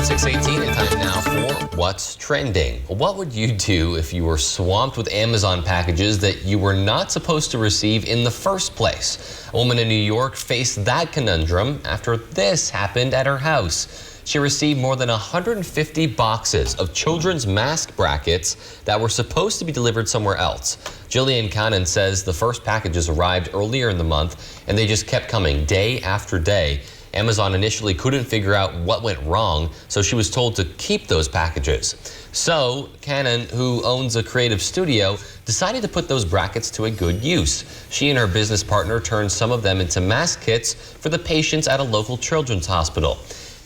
about 6:18 and time now for What's Trending. What would you do if you were swamped with Amazon packages that you were not supposed to receive in the first place? A woman in New York faced that conundrum after this happened at her house. She received more than 150 boxes of children's mask brackets that were supposed to be delivered somewhere else. Jillian Cannon says the first packages arrived earlier in the month and they just kept coming day after day. Amazon initially couldn't figure out what went wrong, so she was told to keep those packages. So Cannon, who owns a creative studio, decided to put those brackets to a good use. She and her business partner turned some of them into mask kits for the patients at a local children's hospital.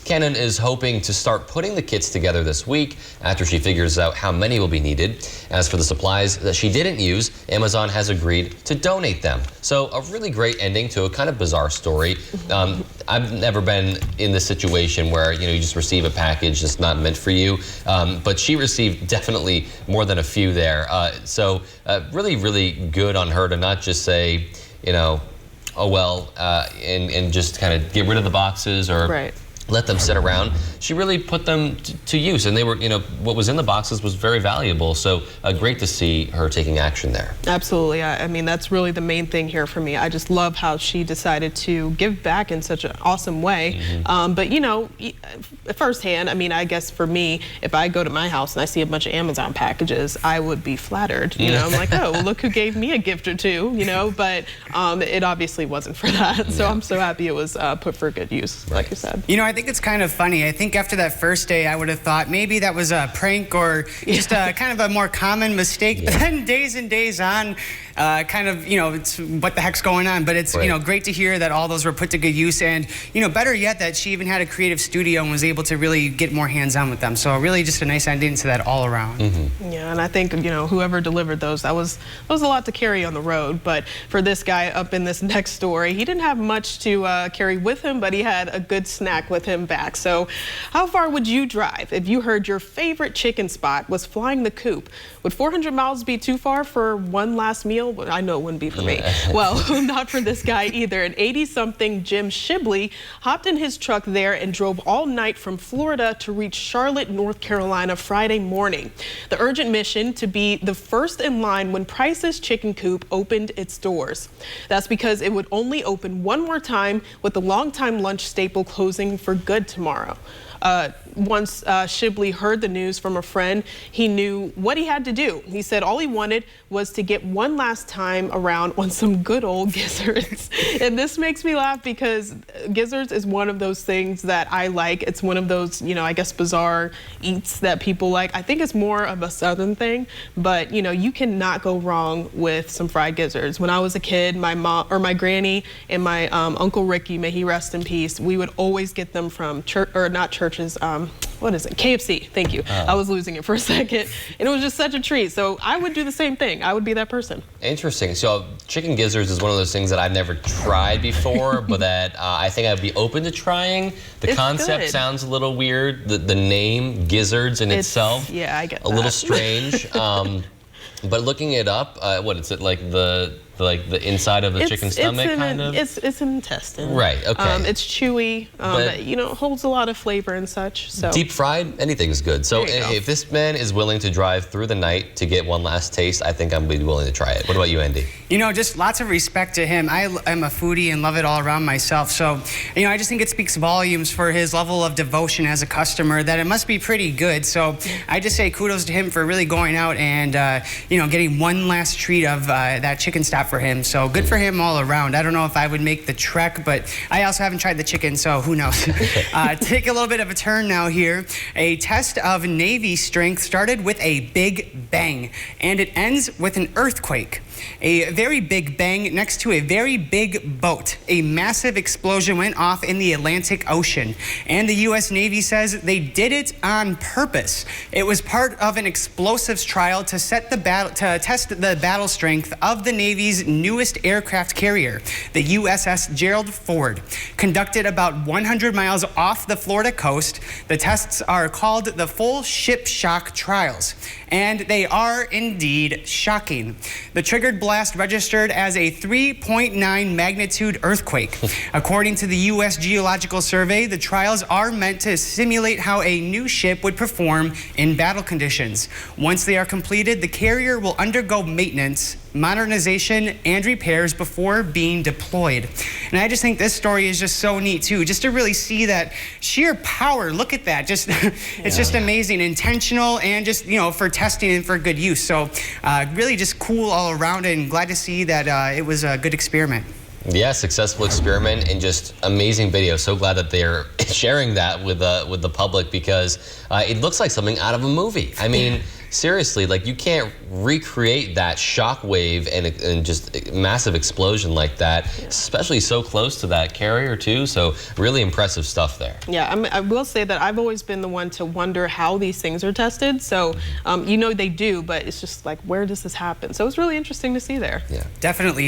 Cannon is hoping to start putting the kits together this week after she figures out how many will be needed. As for the supplies that she didn't use, Amazon has agreed to donate them. So a really great ending to a kind of bizarre story. I've never been in this situation where you just receive a package that's not meant for you, but she received definitely more than a few there. So really, really good on her to not just say, oh well, and just kind of get rid of the boxes or let them sit around. She really put them to use, and they were, what was in the boxes was very valuable. So great to see her taking action there. Absolutely. I mean, that's really the main thing here for me. I just love how she decided to give back in such an awesome way. But firsthand, I mean, I guess for me, if I go to my house and I see a bunch of Amazon packages, I would be flattered. I'm like, oh, well, look who gave me a gift or two, but it obviously wasn't for that. So I'm so happy it was put for good use, like you said. I think it's kind of funny. I think after that first day, I would have thought maybe that was a prank or just kind of a more common mistake. But then days and days on, it's what the heck's going on. But it's, great to hear that all those were put to good use. And, better yet, that she even had a creative studio and was able to really get more hands-on with them. So really just a nice ending to that all around. Yeah, and I think, whoever delivered those, that was a lot to carry on the road. But for this guy up in this next story, he didn't have much to carry with him, but he had a good snack with him back. So how far would you drive if you heard your favorite chicken spot was flying the coop? Would 400 miles be too far for one last meal? I know it wouldn't be for me. Well, not for this guy either. An 80-something Jim Shibley hopped in his truck there and drove all night from Florida to reach Charlotte, North Carolina Friday morning. The urgent mission to be the first in line when Price's Chicken Coop opened its doors. That's because it would only open one more time, with the longtime lunch staple closing for good tomorrow. Once Shibley heard the news from a friend, he knew what he had to do. He said all he wanted was to get one last time around on some good old gizzards. And this makes me laugh because gizzards is one of those things that I like. It's one of those, I guess, bizarre eats that people like. I think it's more of a Southern thing, but you cannot go wrong with some fried gizzards. When I was a kid, my mom or my granny and my Uncle Ricky, may he rest in peace, we would always get them from church, or not churches, what is it? KFC. Thank you. I was losing it for a second. And it was just such a treat. So I would do the same thing. I would be that person. Interesting. So chicken gizzards is one of those things that I've never tried before, but that I think I'd be open to trying. The concept sounds a little weird. The name gizzards in itself. Yeah, I get that. A little strange. But looking it up, what is it, like the inside of the chicken stomach, kind of? It's an intestine. Right, okay. It's chewy, but it holds a lot of flavor and such. So deep fried, anything's good. So if this man is willing to drive through the night to get one last taste, I think I'm willing to try it. What about you, Andy? Just lots of respect to him. I'm a foodie and love it all around myself. So, I just think it speaks volumes for his level of devotion as a customer that it must be pretty good. So I just say kudos to him for really going out and, getting one last treat of that chicken stop for him. So good for him all around. I don't know if I would make the trek, but I also haven't tried the chicken, so who knows. Take a little bit of a turn now here. A test of Navy strength started with a big bang, and it ends with an earthquake. A very big bang next to a very big boat. A massive explosion went off in the Atlantic Ocean, and the U.S. Navy says they did it on purpose. It was part of an explosives trial to test the battle strength of the Navy's newest aircraft carrier, the USS Gerald Ford. Conducted about 100 miles off the Florida coast, the tests are called the full ship shock trials, and they are indeed shocking. The trigger triggered blast registered as a 3.9 magnitude earthquake. According to the U.S. Geological Survey, the trials are meant to simulate how a new ship would perform in battle conditions. Once they are completed, the carrier will undergo maintenance, modernization, and repairs before being deployed. And I just think this story is just so neat too, just to really see that sheer power. Look at that, just it's just amazing, intentional, and just, you know, for testing and for good use. So really just cool all around, and glad to see that it was a good experiment. Yeah, successful experiment and just amazing video. So glad that they're sharing that with the public, because it looks like something out of a movie. I mean, seriously, like, you can't recreate that shock wave and just massive explosion like that, especially so close to that carrier too. So really impressive stuff there. Yeah, I will say that I've always been the one to wonder how these things are tested. So, you know, they do, but it's just like, where does this happen? So it's really interesting to see there. Yeah, definitely.